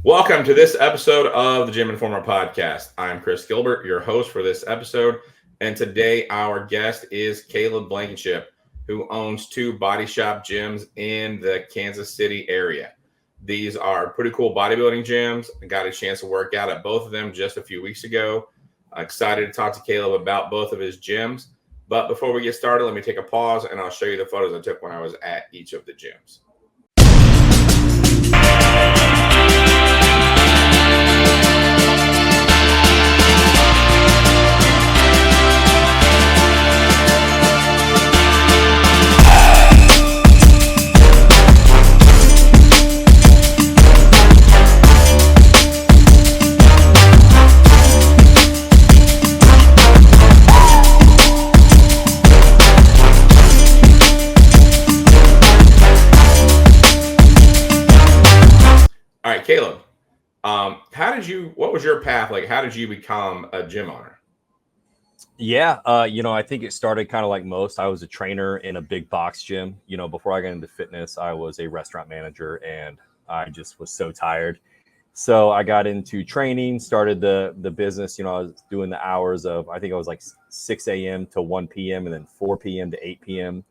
Welcome to this episode of the GymInformer podcast. I'm Chris Gilbert, your host for this episode, and today our guest is Caleb Blankenship, who owns two body shop gyms in the Kansas City area. These are pretty cool bodybuilding gyms. I got a chance to work out at both of them just a few weeks ago. I'm excited to talk to Caleb about both of his gyms. But before we get started, let me take a pause and I'll show you the photos I took when I was at each of the gyms. All right, Caleb. What was your path like? How did you become a gym owner? Yeah, I think it started kind of like most. I was a trainer in a big box gym. Before I got into fitness, I was a restaurant manager and I just was so tired. So I got into training, started the business. I was doing the hours of, I think it was like 6 a.m. to 1 p.m. and then 4 p.m. to 8 p.m.,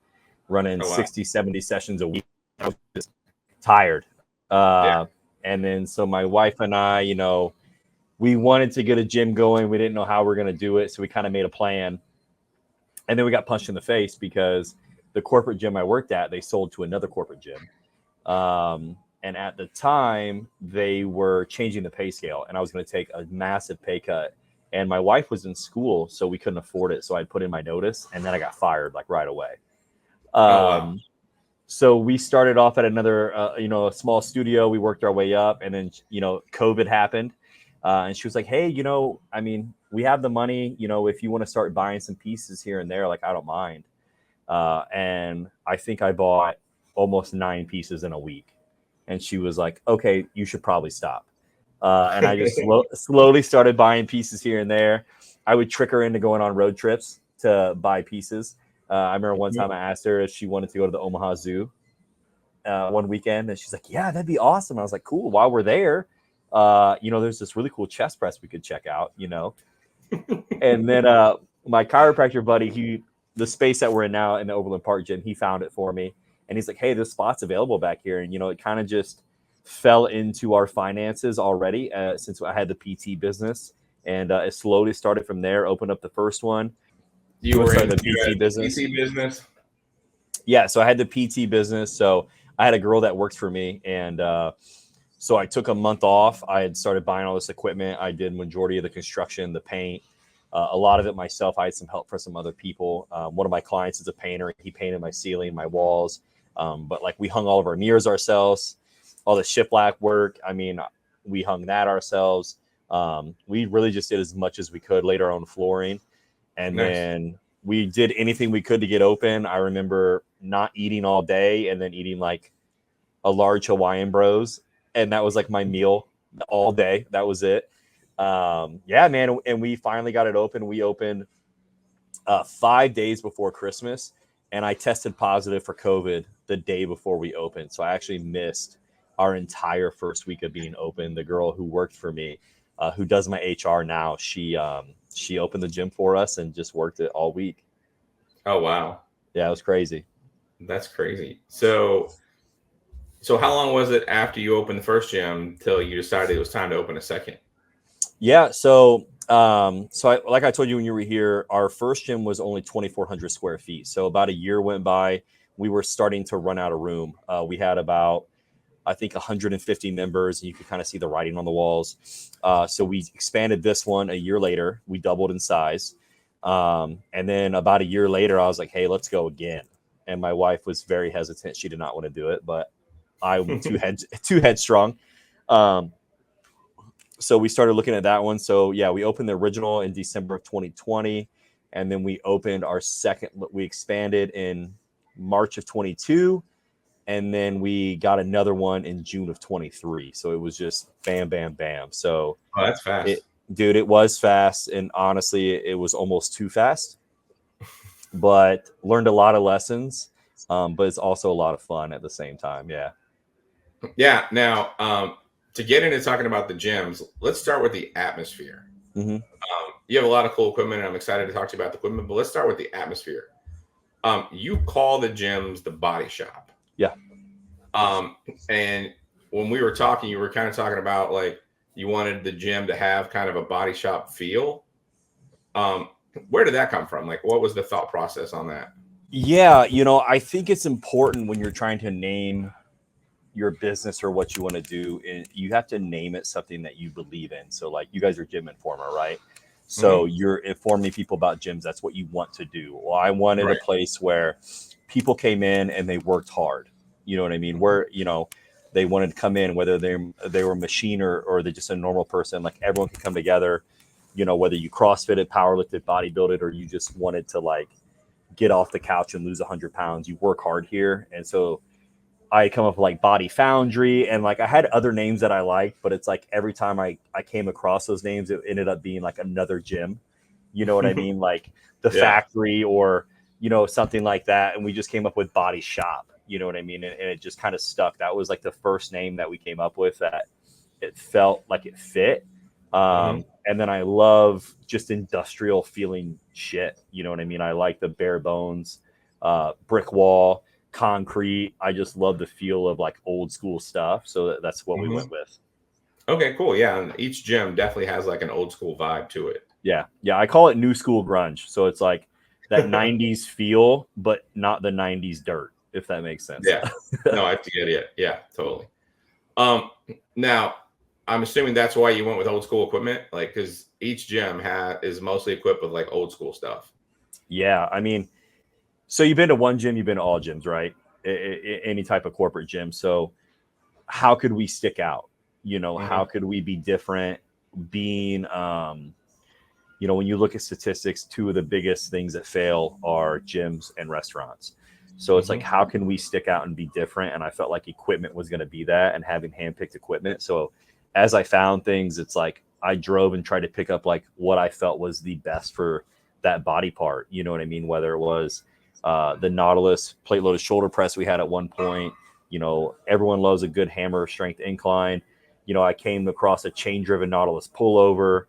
running 60, 70 sessions a week. I was just tired. Yeah. And then so my wife and I, we wanted to get a gym going. We didn't know how we were going to do it. So we kind of made a plan. And then we got punched in the face because the corporate gym I worked at, they sold to another corporate gym. And at the time, they were changing the pay scale. And I was going to take a massive pay cut. And my wife was in school, so we couldn't afford it. So I put in my notice. And then I got fired like right away. Wow. So we started off at another, a small studio. We worked our way up. And then, COVID happened. And she was like, hey, we have the money, if you want to start buying some pieces here and there, like, I don't mind. And I think I bought almost 9 pieces in a week. And she was like, okay, you should probably stop. And I just slowly started buying pieces here and there. I would trick her into going on road trips to buy pieces. I remember one time I asked her if she wanted to go to the Omaha Zoo one weekend. And she's like, yeah, that'd be awesome. I was like, cool. While we're there, there's this really cool chest press we could check out, And then my chiropractor buddy, the space that we're in now in the Overland Park gym, he found it for me. And he's like, hey, this spot's available back here. And, it kind of just fell into our finances already since I had the PT business. And it slowly started from there, opened up the first one. You were in the PT business. PT business? Yeah, so I had the PT business. So I had a girl that worked for me. And so I took a month off. I had started buying all this equipment. I did majority of the construction, the paint, a lot of it myself. I had some help from some other people. One of my clients is a painter. He painted my ceiling, my walls. But like we hung all of our mirrors ourselves, all the shiplap work. We hung that ourselves. We really just did as much as we could, laid our own flooring. And then we did anything we could to get open. I remember not eating all day and then eating like a large Hawaiian Bros. And that was like my meal all day. That was it. Yeah, man. And we finally got it open. We opened 5 days before Christmas. And I tested positive for COVID the day before we opened. So I actually missed our entire first week of being open. The girl who worked for me, who does my HR now, she opened the gym for us and just worked it all week. Oh, wow. Yeah, it was crazy. That's crazy. So how long was it after you opened the first gym till you decided it was time to open a second? Yeah. So like I told you when you were here, our first gym was only 2,400 square feet. So about a year went by. We were starting to run out of room. We had about, I think, 150 members, and you could kind of see the writing on the walls. So we expanded this one a year later. We doubled in size. And then about a year later, I was like, hey, let's go again. And my wife was very hesitant. She did not want to do it, but I'm too headstrong. So we started looking at that one. So yeah, we opened the original in December of 2020. And then we opened our second, we expanded in March of 22. And then we got another one in June of 23. So it was just bam, bam, bam. So that's fast. It was fast. And honestly, it was almost too fast, but learned a lot of lessons. But it's also a lot of fun at the same time. Yeah. Yeah. Now, to get into talking about the gyms, let's start with the atmosphere. Mm-hmm. You have a lot of cool equipment, and I'm excited to talk to you about the equipment, but let's start with the atmosphere. You call the gyms the body shop. Yeah. And when we were talking, you were kind of talking about like you wanted the gym to have kind of a body shop feel. Where did that come from? Like, what was the thought process on that? Yeah, I think it's important when you're trying to name your business or what you want to do, you have to name it something that you believe in. So like you guys are GymInformer, right? So you're informing people about gyms. That's what you want to do. Well, I wanted a place where people came in and they worked hard. You know what I mean? Where, they wanted to come in, whether they were a machine or they're just a normal person, like everyone could come together, whether you CrossFitted, powerlifted, bodybuilded, or you just wanted to like get off the couch and lose 100 pounds, you work hard here. And so I come up with like Body Foundry, and like I had other names that I liked, but it's like every time I came across those names, it ended up being like another gym. You know what I mean? Like the factory or, something like that. And we just came up with Body Shop, you know what I mean? And it just kind of stuck. That was like the first name that we came up with that it felt like it fit. And then I love just industrial feeling shit. You know what I mean? I like the bare bones, brick wall, concrete. I just love the feel of like old school stuff. So that's what we went with. Okay, cool. Yeah. And each gym definitely has like an old school vibe to it. Yeah. I call it new school grunge. So it's like that 90s feel, but not the 90s dirt, if that makes sense. Yeah. No, I get it. Yeah, totally. Now I'm assuming that's why you went with old school equipment, like because each gym is mostly equipped with like old school stuff. Yeah. I mean, so you've been to one gym, you've been to all gyms, right? Any type of corporate gym. So how could we stick out? How could we be different? Being, when you look at statistics, two of the biggest things that fail are gyms and restaurants. So it's like, how can we stick out and be different? And I felt like equipment was going to be that, and having handpicked equipment. So as I found things, it's like I drove and tried to pick up like what I felt was the best for that body part. You know what I mean? Whether it was the Nautilus plate loaded shoulder press we had at one point. Everyone loves a good hammer strength incline. I came across a chain driven Nautilus pullover.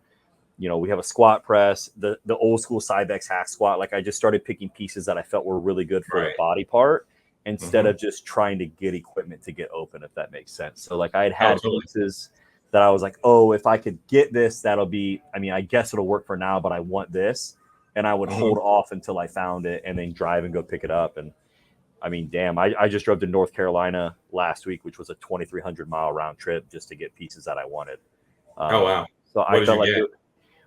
We have a squat press, the old school Cybex hack squat. Like I just started picking pieces that I felt were really good for the body part instead of just trying to get equipment to get open, if that makes sense. So like I had pieces that I was like, oh, if I could get this, that'll be, I guess it'll work for now, but I want this. And I would hold off until I found it and then drive and go pick it up. And damn, I just drove to North Carolina last week, which was a 2,300-mile round trip just to get pieces that I wanted. Oh, wow. So I felt like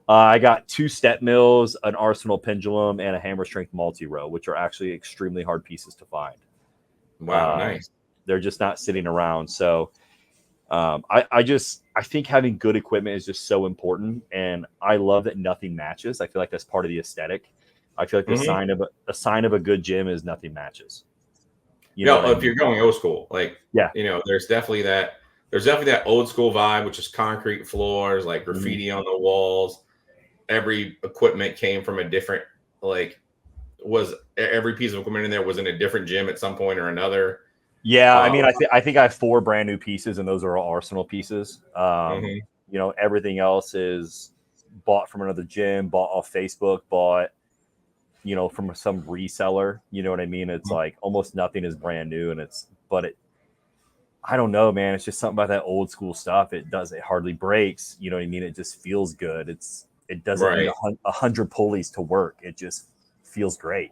I got 2 step mills, an Arsenal pendulum, and a hammer strength multi-row, which are actually extremely hard pieces to find. Wow, nice. They're just not sitting around. So I think having good equipment is just so important, and I love that nothing matches. I feel like that's part of the aesthetic. I feel like the sign of a good gym is nothing matches. If you're going old school, like there's definitely that old school vibe, which is concrete floors, like graffiti on the walls. Every equipment came from a different every piece of equipment in there was in a different gym at some point or another. Yeah, I think I have 4 brand new pieces, and those are all Arsenal pieces. Everything else is bought from another gym, bought off Facebook, bought, from some reseller. You know what I mean? It's like almost nothing is brand new, and I don't know, man. It's just something about that old school stuff. It hardly breaks. You know what I mean? It just feels good. It doesn't need 100 pulleys to work. It just feels great.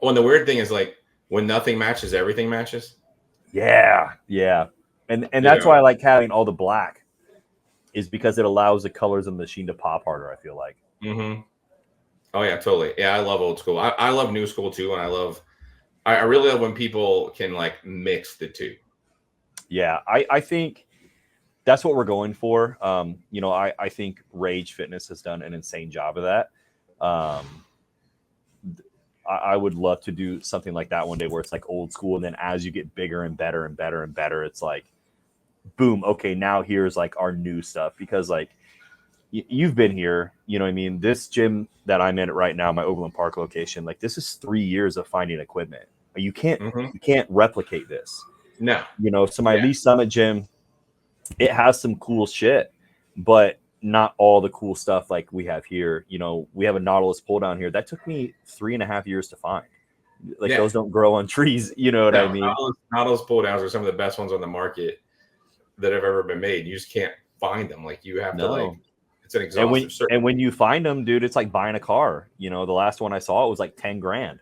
Well, and the weird thing is like, when nothing matches, everything matches. Yeah. And that's why I like having all the black, is because it allows the colors of the machine to pop harder, I feel like. Oh, yeah, totally. Yeah, I love old school. I love new school, too. And I really love when people can, like, mix the two. Yeah, I think that's what we're going for. I think Rage Fitness has done an insane job of that. I would love to do something like that one day where it's like old school. And then as you get bigger and better and better and better, it's like, boom, okay, now here's like our new stuff. Because like you've been here, you know what I mean? This gym that I'm in right now, my Overland Park location, like this is 3 years of finding equipment. You can't replicate this. No. So my Lee Summit gym, it has some cool shit, but not all the cool stuff like we have here. You know, we have a Nautilus pull down here that took me 3.5 years to find. Like Yeah. those don't grow on trees. You know what I mean? Nautilus pull downs are some of the best ones on the market that have ever been made. You just can't find them. Like you have to like, it's an exhaustive search. And when you find them, dude, it's like buying a car. You know, the last one I saw, it was like 10 grand.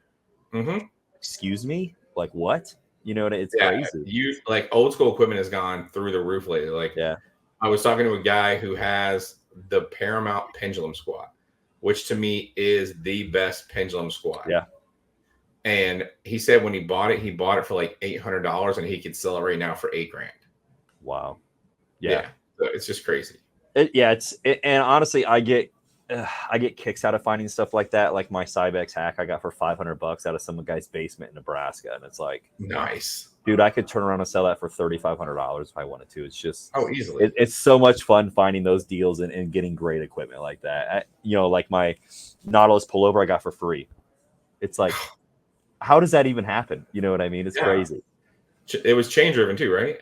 Mm-hmm. Excuse me? Like what? You know, it's crazy. You like old school equipment has gone through the roof lately. Like, yeah, I was talking to a guy who has the Paramount pendulum squat, which to me is the best pendulum squat. Yeah. And he said when he bought it for like $800, and he could sell it right now for $8 grand. Wow. Yeah. So it's just crazy. And honestly, I get kicks out of finding stuff like that. Like my Cybex hack I got for $500 out of some guy's basement in Nebraska, and it's like, nice, dude. I could turn around and sell that for $3,500 if I wanted to. It's just easily. It's so much fun finding those deals and getting great equipment like that. You know, like my Nautilus pullover I got for free. It's like, how does that even happen? You know what I mean? It's crazy. It was chain driven too, right?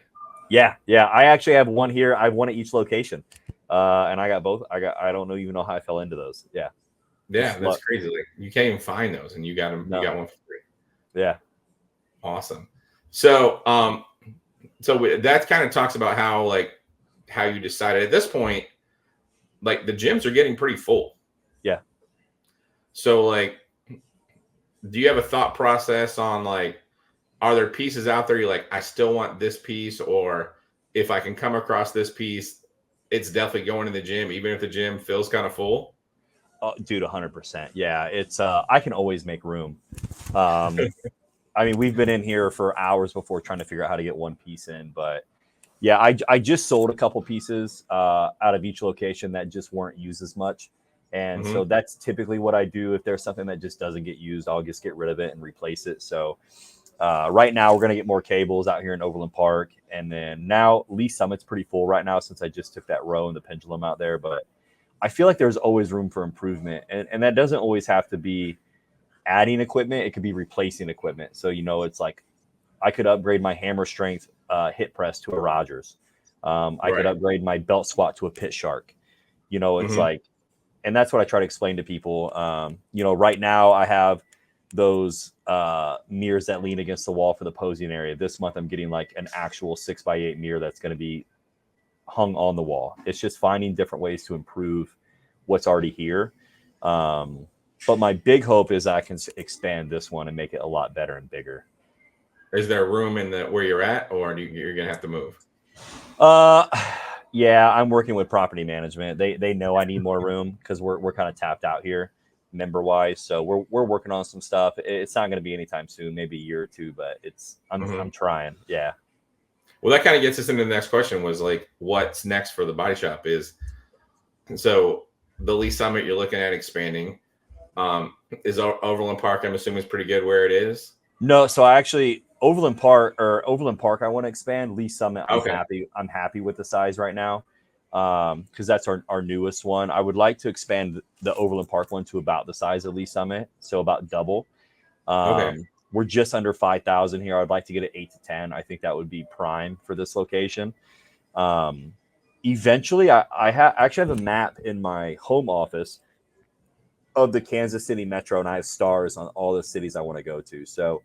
Yeah. I actually have one here. I have one at each location. And I got both. I don't even know how I fell into those. Yeah, that's crazy. Like you can't even find those, and you got them. No. You got one for free. Yeah, awesome. So, that kind of talks about how you decided at this point, like the gyms are getting pretty full. Yeah. So, like, do you have a thought process on like, are there pieces out there you're like, I still want this piece, or if I can come across this piece, it's definitely going to the gym, even if the gym feels kind of full? Oh, dude, 100%. Yeah, it's I can always make room. I mean, we've been in here for hours before trying to figure out how to get one piece in, but yeah, I just sold a couple pieces out of each location that just weren't used as much, and so that's typically what I do. If there's something that just doesn't get used, I'll just get rid of it and replace it. So right now we're going to get more cables out here in Overland Park. And then now Lee Summit's pretty full right now since I just took that row and the pendulum out there. But I feel like there's always room for improvement. And that doesn't always have to be adding equipment. It could be replacing equipment. So, you know, it's like I could upgrade my hammer strength hip press to a Rogers. I could upgrade my belt squat to a Pit Shark. You know, it's like, and that's what I try to explain to people. You know, right now I have those mirrors that lean against the wall for the posing area. This month I'm getting like an actual 6x8 mirror that's going to be hung on the wall. It's just finding different ways to improve what's already here. But my big hope is I can expand this one and make it a lot better and bigger. Is there room in where you're at, or you're going to have to move? Yeah, I'm working with property management. They know I need more room because we're kind of tapped out here member wise. So we're working on some stuff. It's not going to be anytime soon, maybe a year or two, but I'm trying. Yeah. Well, that kind of gets us into the next question, was like, what's next for the body shop is. So the Lee Summit you're looking at expanding, is Overland Park, I'm assuming, is pretty good where it is. No. So I actually, Overland Park, I want to expand. Lee Summit, I'm happy with the size right now. Because that's our newest one. I would like to expand the Overland Park one to about the size of Lee Summit, so about double. We're just under 5,000 here. I'd like to get it 8 to 10. I think that would be prime for this location. Eventually, I actually have a map in my home office of the Kansas City Metro, and I have stars on all the cities I want to go to. So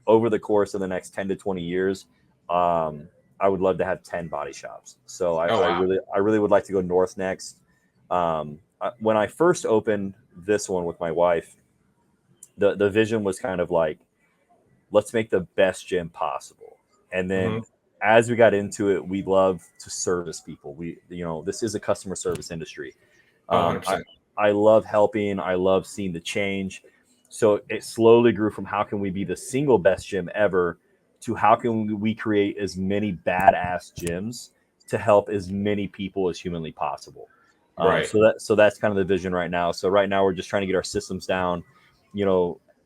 over the course of the next 10 to 20 years, I would love to have 10 body shops. So I really would like to go north next. When I first opened this one with my wife, the vision was kind of like, let's make the best gym possible. And then as we got into it, we love to service people. This is a customer service industry. I love helping. I love seeing the change. So it slowly grew from how can we be the single best gym ever to how can we create as many badass gyms to help as many people as humanly possible. Right. So that's kind of the vision right now. So right now we're just trying to get our systems down,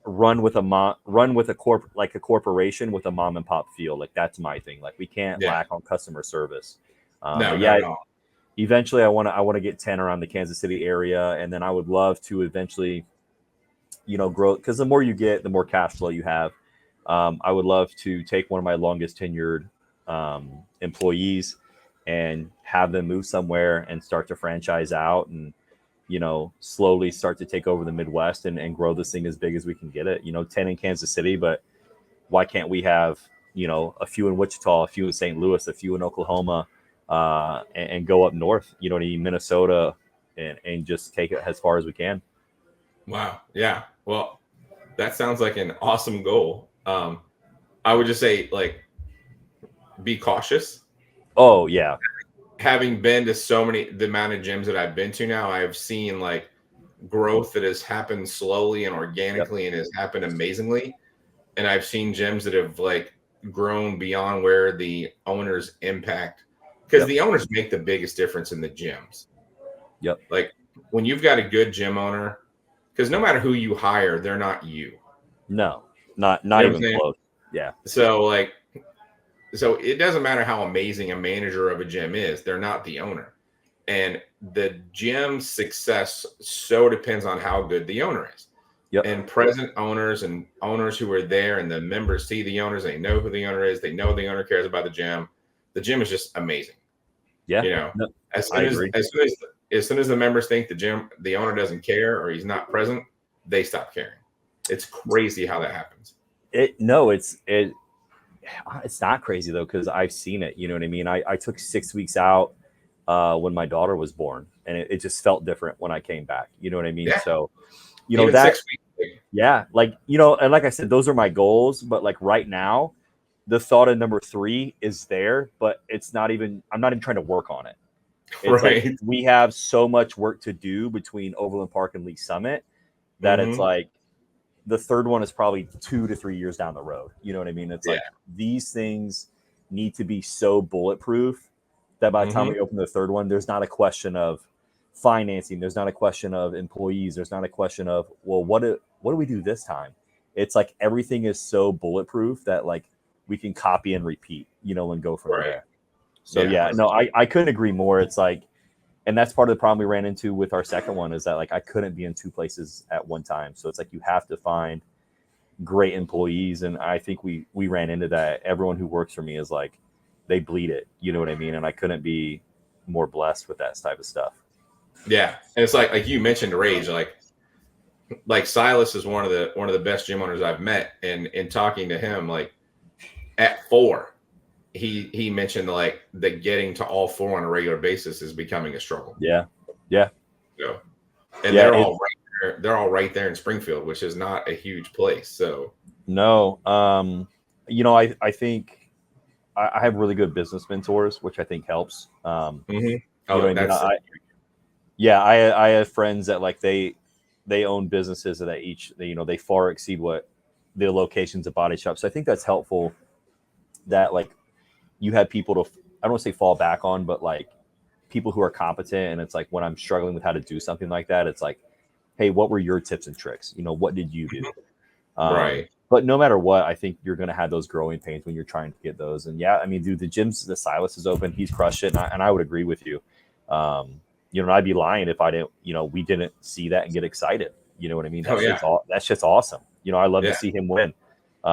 run with a corporation with a mom and pop feel. Like that's my thing. Like we can't lack on customer service. Not at all. Eventually I want to get 10 around the Kansas City area. And then I would love to eventually, grow, because the more you get, the more cash flow you have. I would love to take one of my longest tenured employees and have them move somewhere and start to franchise out and, slowly start to take over the Midwest and grow this thing as big as we can get it. 10 in Kansas City, but why can't we have, a few in Wichita, a few in St. Louis, a few in Oklahoma, and go up north, Minnesota, and just take it as far as we can. Wow. Yeah. Well, that sounds like an awesome goal. I would just say, like, be cautious. Oh, yeah. Having been to the amount of gyms that I've been to now, I've seen like growth that has happened slowly and organically and has happened amazingly. And I've seen gyms that have like grown beyond where the owners impact, because the owners make the biggest difference in the gyms. Yep. Like when you've got a good gym owner, because no matter who you hire, they're not you. No, not even close. Yeah. So it doesn't matter how amazing a manager of a gym is, they're not the owner. And the gym's success so depends on how good the owner is. Yep. And present owners and owners who are there and the members see the owners, they know who the owner is, they know the owner cares about the gym. The gym is just amazing. Yeah. As soon as the members think the owner doesn't care or he's not present, they stop caring. It's crazy how that happens. It's not crazy though, because I've seen it. You know what I mean? I took 6 weeks out when my daughter was born, and it just felt different when I came back. You know what I mean? Yeah. So, even that 6 weeks. Yeah, like and like I said, those are my goals. But like right now, the thought of number 3 is there, but I'm not even trying to work on it. It's right. Like we have so much work to do between Overland Park and Lee Summit that it's like the third one is probably 2 to 3 years down the road. You know what I mean? It's like these things need to be so bulletproof that by the time we open the third one, there's not a question of financing. There's not a question of employees. There's not a question of, well, what do we do this time? It's like everything is so bulletproof that like we can copy and repeat, and go from there. So I couldn't agree more. It's like, and that's part of the problem we ran into with our second one is that like I couldn't be in 2 places at one time. So it's like you have to find great employees, and I think we ran into that. Everyone who works for me is like they bleed it. You know what I mean? And I couldn't be more blessed with that type of stuff. Yeah, and it's like you mentioned Rage, like Silas is one of the best gym owners I've met, and in talking to him, like at 4. He mentioned like that getting to all 4 on a regular basis is becoming a struggle. Yeah. So, and they're all right there. They're all right there in Springfield, which is not a huge place. So no, I think I have really good business mentors, which I think helps. I have friends that like they own businesses that each they far exceed what the locations of body shops. So I think that's helpful. That like you have people to, I don't want to say fall back on, but like people who are competent. And it's like when I'm struggling with how to do something like that, it's like, hey, what were your tips and tricks? What did you do? Right. But no matter what, I think you're going to have those growing pains when you're trying to get those. And yeah, I mean, dude, the Silas is open. He's crushed it. And I would agree with you. I'd be lying if I didn't, we didn't see that and get excited. You know what I mean? That's just awesome. I love to see him win. We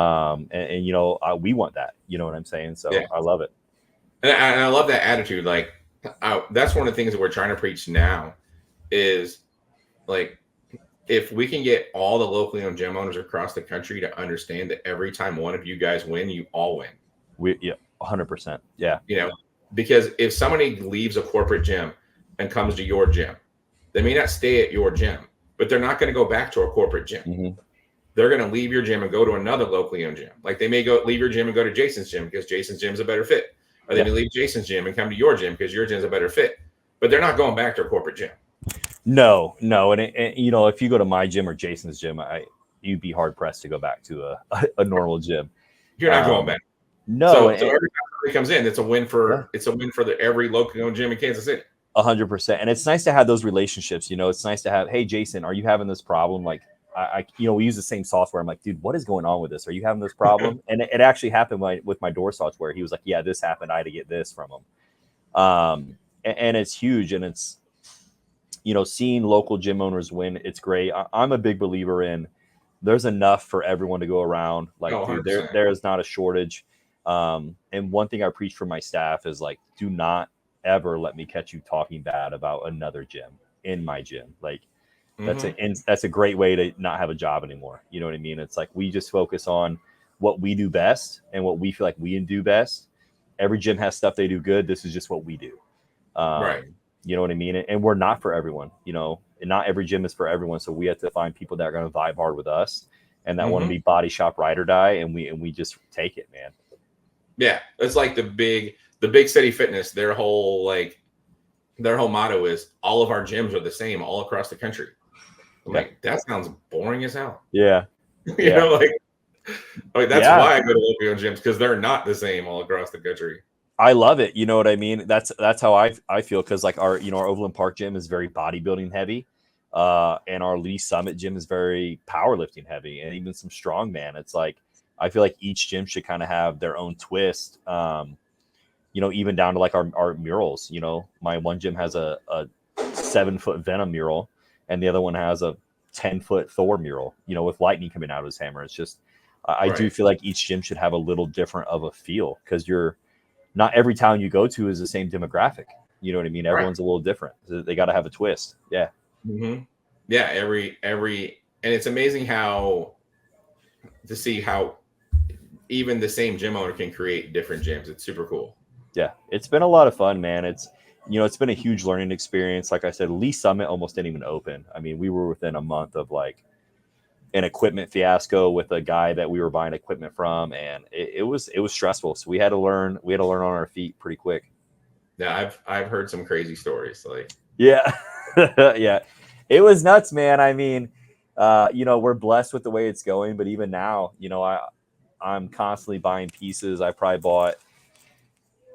want that, you know what I'm saying? So I love it. And I love that attitude. Like that's one of the things that we're trying to preach now is like, if we can get all the locally owned gym owners across the country to understand that every time one of you guys win, you all win. 100%. Yeah. Because if somebody leaves a corporate gym and comes to your gym, they may not stay at your gym, but they're not going to go back to a corporate gym. Mm-hmm. They're going to leave your gym and go to another locally owned gym. Like they may leave your gym and go to Jason's gym because Jason's gym is a better fit. Or they may leave Jason's gym and come to your gym because your gym's a better fit. But they're not going back to a corporate gym. No. And if you go to my gym or Jason's gym, you'd be hard pressed to go back to a normal gym. You're not going back. No. So every time somebody comes in, it's a win for every locally owned gym in Kansas City. 100%. And it's nice to have those relationships. It's nice to have, hey, Jason, are you having this problem? Like, we use the same software. I'm like, dude, what is going on with this? Are you having this problem? And it actually happened with my door software. He was like, yeah, this happened. I had to get this from him. And it's huge. And it's, seeing local gym owners win, it's great. I'm a big believer in there's enough for everyone to go around. Like, dude, there is not a shortage. And one thing I preach for my staff is like, do not ever let me catch you talking bad about another gym in my gym. Like that's a great way to not have a job anymore. You know what I mean? It's like we just focus on what we do best and what we feel like we do best. Every gym has stuff they do good. This is just what we do. Right. You know what I mean? And we're not for everyone, you know, and not every gym is for everyone. So we have to find people that are going to vibe hard with us and that want to be body shop ride or die. And we just take it, man. Yeah. It's like the big city fitness, their whole motto is all of our gyms are the same all across the country. I'm like, that sounds boring as hell. Yeah. you know, like that's why I go to local gyms, because they're not the same all across the country. I love it. You know what I mean? That's how I feel, because like our Overland Park gym is very bodybuilding heavy, and our Lee Summit gym is very powerlifting heavy, and even some strongman. It's like I feel like each gym should kind of have their own twist. You know, even down to like our murals. You know, my one gym has a 7-foot Venom mural, and the other one has a 10-foot Thor mural. You know, with lightning coming out of his hammer. It's just I do feel like each gym should have a little different of a feel, because not every town you go to is the same demographic. You know what I mean? Everyone's a little different. So they got to have a twist. Yeah. Yeah. Every, and it's amazing to see how even the same gym owner can create different gyms. It's super cool. Yeah. It's been a lot of fun, man. It's been a huge learning experience. Like I said, Lee Summit almost didn't even open. I mean, we were within a month of like an equipment fiasco with a guy that we were buying equipment from, and it was stressful. So we had to learn on our feet pretty quick. Yeah, I've heard some crazy stories. Like, yeah, yeah, it was nuts, man. I mean, we're blessed with the way it's going, but even now, I'm constantly buying pieces. I probably bought,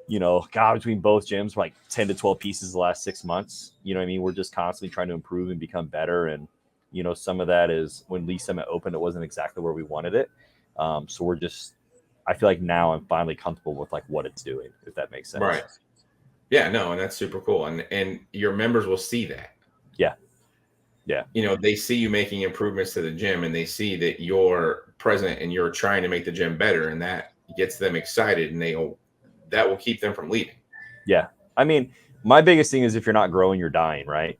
between both gyms, like 10 to 12 pieces the last 6 months. You know what I mean? We're just constantly trying to improve and become better. And some of that is when Lee Summit opened, it wasn't exactly where we wanted it. So I feel like now I'm finally comfortable with like what it's doing, if that makes sense. Right. Yeah, no, and that's super cool. And your members will see that. Yeah. Yeah. They see you making improvements to the gym, and they see that you're present and you're trying to make the gym better, and that gets them excited, and that will keep them from leaving. Yeah. I mean, my biggest thing is if you're not growing, you're dying, right?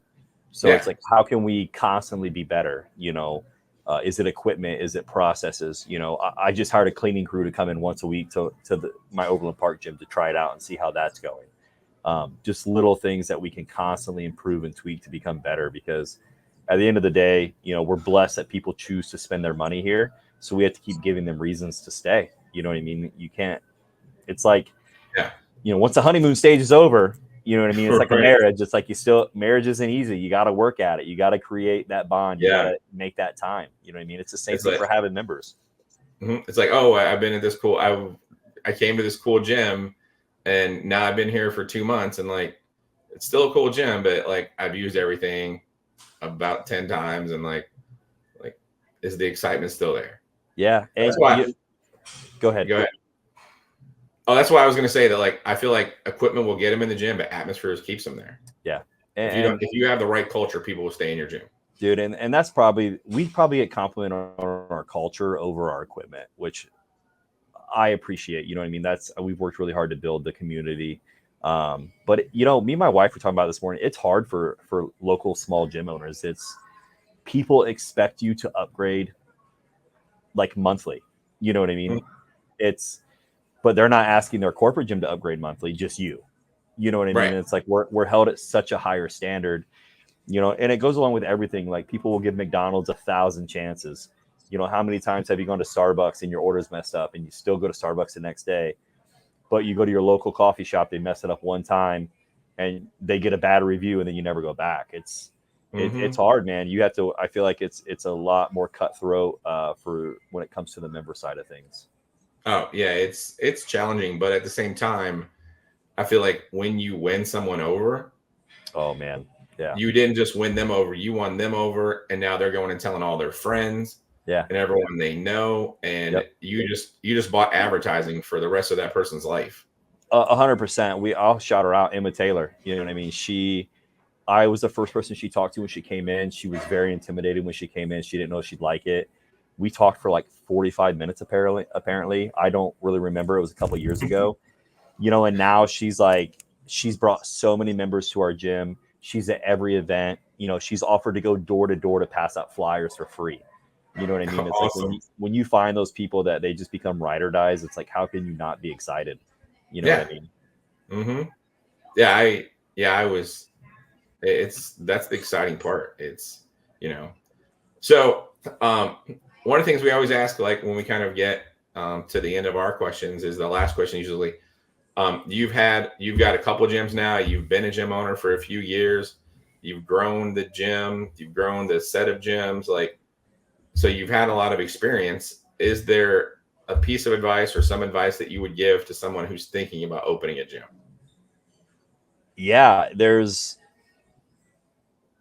So it's like, how can we constantly be better? Is it equipment? Is it processes? I just hired a cleaning crew to come in once a week to my Overland Park gym to try it out and see how that's going. Just little things that we can constantly improve and tweak to become better, because at the end of the day, we're blessed that people choose to spend their money here. So we have to keep giving them reasons to stay. You know what I mean? You can't, it's like, once the honeymoon stage is over, you know what I mean? It's like a marriage. It's like marriage isn't easy. You got to work at it. You got to create that bond. You got to make that time. You know what I mean? It's the same thing for having members. It's like, oh, I've been at this cool, I came to this cool gym, and now I've been here for 2 months, and like, it's still a cool gym, but like I've used everything about 10 times, and like, is the excitement still there? Yeah. And that's why. Go ahead. Oh, that's why I was going to say that. Like, I feel like equipment will get them in the gym, but atmosphere keeps them there. Yeah. If you have the right culture, people will stay in your gym. Dude, and that's we probably get compliment on our culture over our equipment, which I appreciate. You know what I mean? We've worked really hard to build the community. But me and my wife were talking about this morning. It's hard for local small gym owners. People expect you to upgrade like monthly. You know what I mean? But they're not asking their corporate gym to upgrade monthly, just you. You know what I mean? Right. It's like we're held at such a higher standard, and it goes along with everything. Like, people will give McDonald's 1,000 chances. How many times have you gone to Starbucks and your order's messed up, and you still go to Starbucks the next day? But you go to your local coffee shop, they mess it up one time, and they get a bad review, and then you never go back. It's hard, man. You have to. I feel like it's a lot more cutthroat for when it comes to the member side of things. Oh yeah, it's challenging, but at the same time, I feel like when you win someone over, oh man, yeah, you didn't just win them over, you won them over, and now they're going and telling all their friends, and everyone they know, and you just bought advertising for the rest of that person's life. 100%. I'll shout her out, Emma Taylor. You know what I mean? I was the first person she talked to when she came in. She was very intimidated when she came in. She didn't know she'd like it. We talked for like 45 minutes, apparently. I don't really remember. It was a couple of years ago, and now she's like, she's brought so many members to our gym. She's at every event. You know, she's offered to go door to door to pass out flyers for free. You know what I mean? It's Awesome. like when you find those people that they just become ride or dies, it's like, how can you not be excited? You know what I mean? Mm-hmm. I was, that's the exciting part. It's, so one of the things we always ask, like when we kind of get to the end of our questions, is the last question usually. You've got a couple gyms now. You've been a gym owner for a few years. You've grown the gym. You've grown the set of gyms. So you've had a lot of experience. Is there a piece of advice or some advice that you would give to someone who's thinking about opening a gym? Yeah,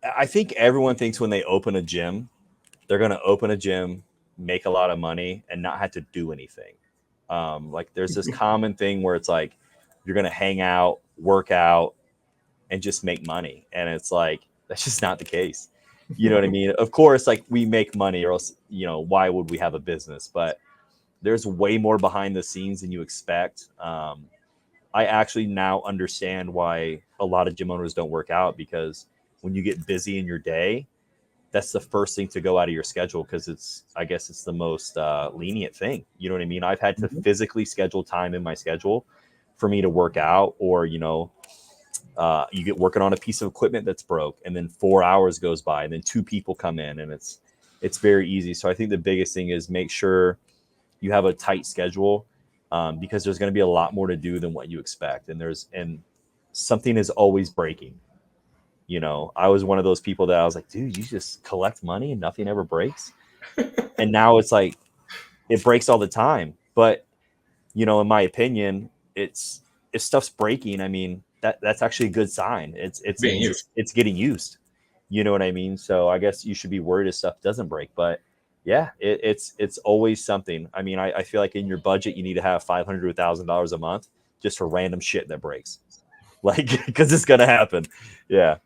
I think everyone thinks when they open a gym, they're going to open a gym, make a lot of money, and not have to do anything. Like there's this common thing where it's like you're going to hang out, work out, and just make money. And it's like, that's just not the case. You know what I mean? Of course, like we make money or else, why would we have a business? But there's way more behind the scenes than you expect. I actually now understand why a lot of gym owners don't work out, because when you get busy in your day, that's the first thing to go out of your schedule, because I guess it's the most lenient thing. You know what I mean? I've had to physically schedule time in my schedule for me to work out, or, you get working on a piece of equipment that's broke, and then 4 hours goes by, and then 2 people come in, and it's very easy. So I think the biggest thing is make sure you have a tight schedule, because there's going to be a lot more to do than what you expect. And something is always breaking. I was one of those people that I was like, dude, you just collect money and nothing ever breaks. And now it's like, it breaks all the time. But, in my opinion, if stuff's breaking, I mean, that's actually a good sign. It's getting used. You know what I mean? So I guess you should be worried if stuff doesn't break. But yeah, it's always something. I mean, I feel like in your budget, you need to have $500 to $1,000 a month just for random shit that breaks. Like, because it's going to happen. Yeah.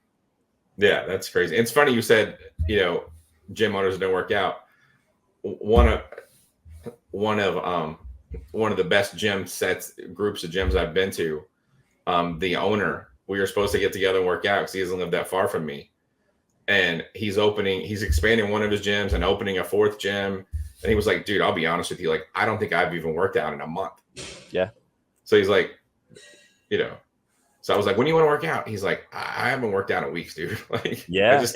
Yeah, that's crazy. It's funny you said, gym owners don't work out. One of the best gym groups of gyms I've been to, the owner, we were supposed to get together and work out because he doesn't live that far from me. And he's expanding one of his gyms and opening a 4th gym. And he was like, dude, I'll be honest with you. Like, I don't think I've even worked out in a month. Yeah. So he's like, so I was like, when do you want to work out? He's like, I haven't worked out in weeks, dude. Like, yeah. He's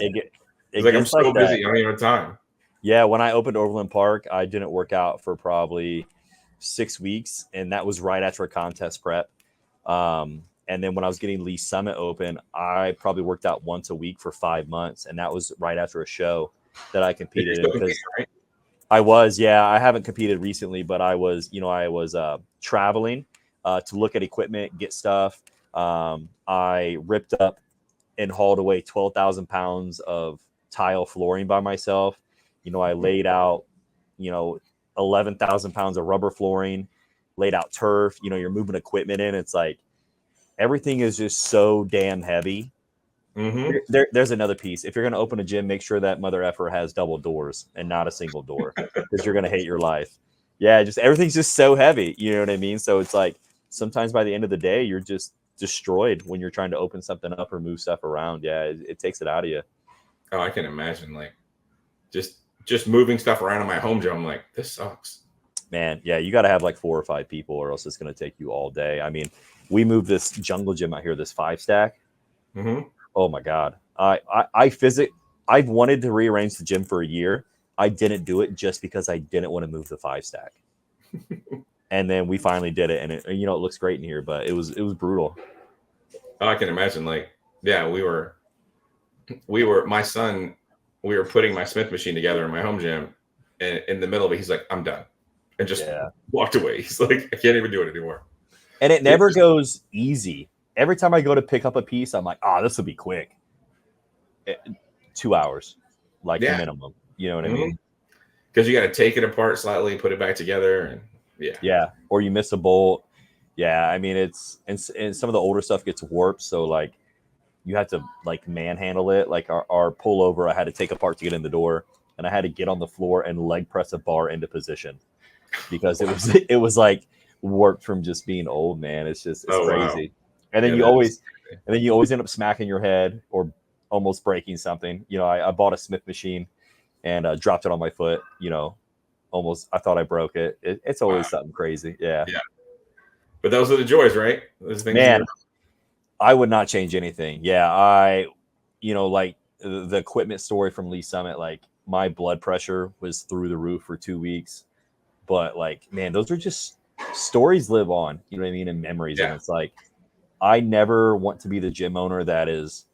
like, I'm so busy. I don't even have time. Yeah. When I opened Overland Park, I didn't work out for probably 6 weeks. And that was right after a contest prep. And then when I was getting Lee Summit open, I probably worked out once a week for 5 months. And that was right after a show that I competed in. Because right? I was, I haven't competed recently, but I was traveling to look at equipment, get stuff. I ripped up and hauled away 12,000 pounds of tile flooring by myself. I laid out, 11,000 pounds of rubber flooring, laid out turf. You're moving equipment in. It's like everything is just so damn heavy. Mm-hmm. There's another piece. If you're going to open a gym, make sure that mother effer has double doors and not a single door, because you're going to hate your life. Yeah, just everything's just so heavy. You know what I mean? So it's like sometimes by the end of the day, you're just destroyed when you're trying to open something up or move stuff around. Yeah, it takes it out of you. Oh, I can imagine. Like just moving stuff around in my home gym. I'm like, this sucks. Man, yeah, you got to have like 4 or 5 people, or else it's going to take you all day. I mean, we moved this jungle gym out here, this 5-stack. Mm-hmm. Oh my God. I've wanted to rearrange the gym for a year. I didn't do it just because I didn't want to move the 5-stack. And then we finally did it, and it looks great in here, but it was brutal. Oh, I can imagine. Like, yeah, we were putting my Smith machine together in my home gym, and in the middle of it, he's like, I'm done. And just walked away. He's like, I can't even do it anymore. And it never goes easy. Every time I go to pick up a piece, I'm like, this will be quick. 2 hours, like the minimum. You know what I mean? Because you got to take it apart slightly, put it back together, and yeah. Or you miss a bolt. Yeah, I mean, and some of the older stuff gets warped, so like you have to like manhandle it. Like our pullover, I had to take apart to get in the door, and I had to get on the floor and leg press a bar into position because it was like warped from just being old, man. It's crazy. And then Yeah, you that is- always end up smacking your head or almost breaking something. You know, I bought a Smith machine and dropped it on my foot. You know, almost I thought I broke it. It's always Wow. something crazy. Yeah. Yeah. But those are the joys, right? Those things Man, I would not change anything. Yeah, like the equipment story from Lee Summit, like my blood pressure was through the roof for 2 weeks. But like, man, those are just stories live on, you know what I mean, and memories. And Yeah. it's like, I never want to be the gym owner that is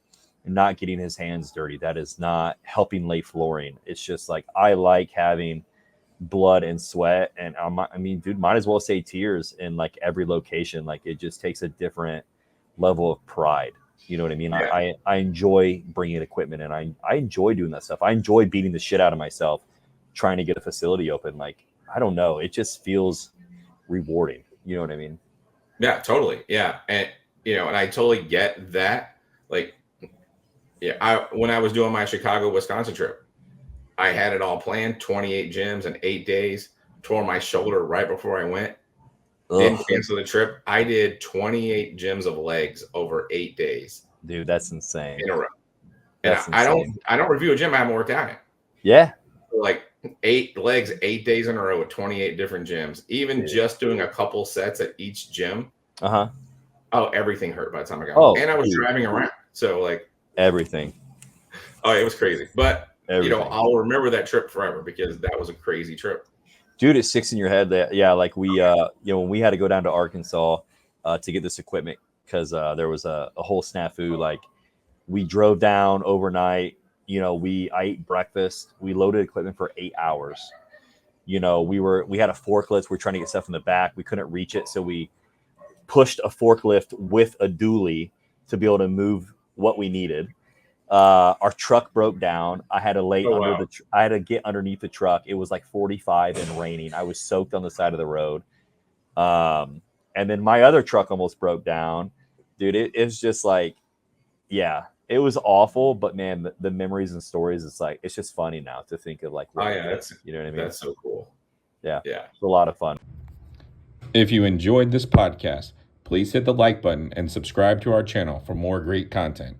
not getting his hands dirty, that is not helping lay flooring. It's just like, I like having blood and sweat. And I mean, dude, might as well say tears in like every location. Like it just takes a different level of pride. You know what I mean? Yeah. I enjoy bringing equipment and I enjoy doing that stuff. I enjoy beating the shit out of myself trying to get a facility open. Like, I don't know. It just feels rewarding. You know what I mean? Yeah, totally. Yeah. And, and I totally get that. Like, yeah, when I was doing my Chicago, Wisconsin trip, I had it all planned, 28 gyms in 8 days, tore my shoulder right before I went, didn't Ugh, cancel the trip. I did 28 gyms of legs over 8 days dude, that's insane. in a row. And That's I insane. don't review a gym I haven't worked out in. Yeah. Like 8 legs, 8 days in a row with 28 different gyms. Even Dude. just doing a couple sets at each gym. Uh-huh. Oh, everything hurt by the time I got Oh, home. And I was dude. driving around. So like Everything. oh, it was crazy. But Everything. I'll remember that trip forever because that was a crazy trip. Dude, it sticks in your head that like we when we had to go down to Arkansas to get this equipment because there was a whole snafu. Like we drove down overnight, I ate breakfast, we loaded equipment for 8 hours. We had a forklift, we're trying to get stuff in the back, we couldn't reach it, so we pushed a forklift with a dually to be able to move what we needed. Our truck broke down. I had to I had to get underneath the truck. It was like 45 and raining. I was soaked on the side of the road. And then my other truck almost broke down. Dude, it was just like, yeah, it was awful. But man, the memories and stories, it's just funny now to think of like, Oh yeah, you know what I mean? that's so cool. Yeah. Yeah. It's a lot of fun. If you enjoyed this podcast, please hit the like button and subscribe to our channel for more great content.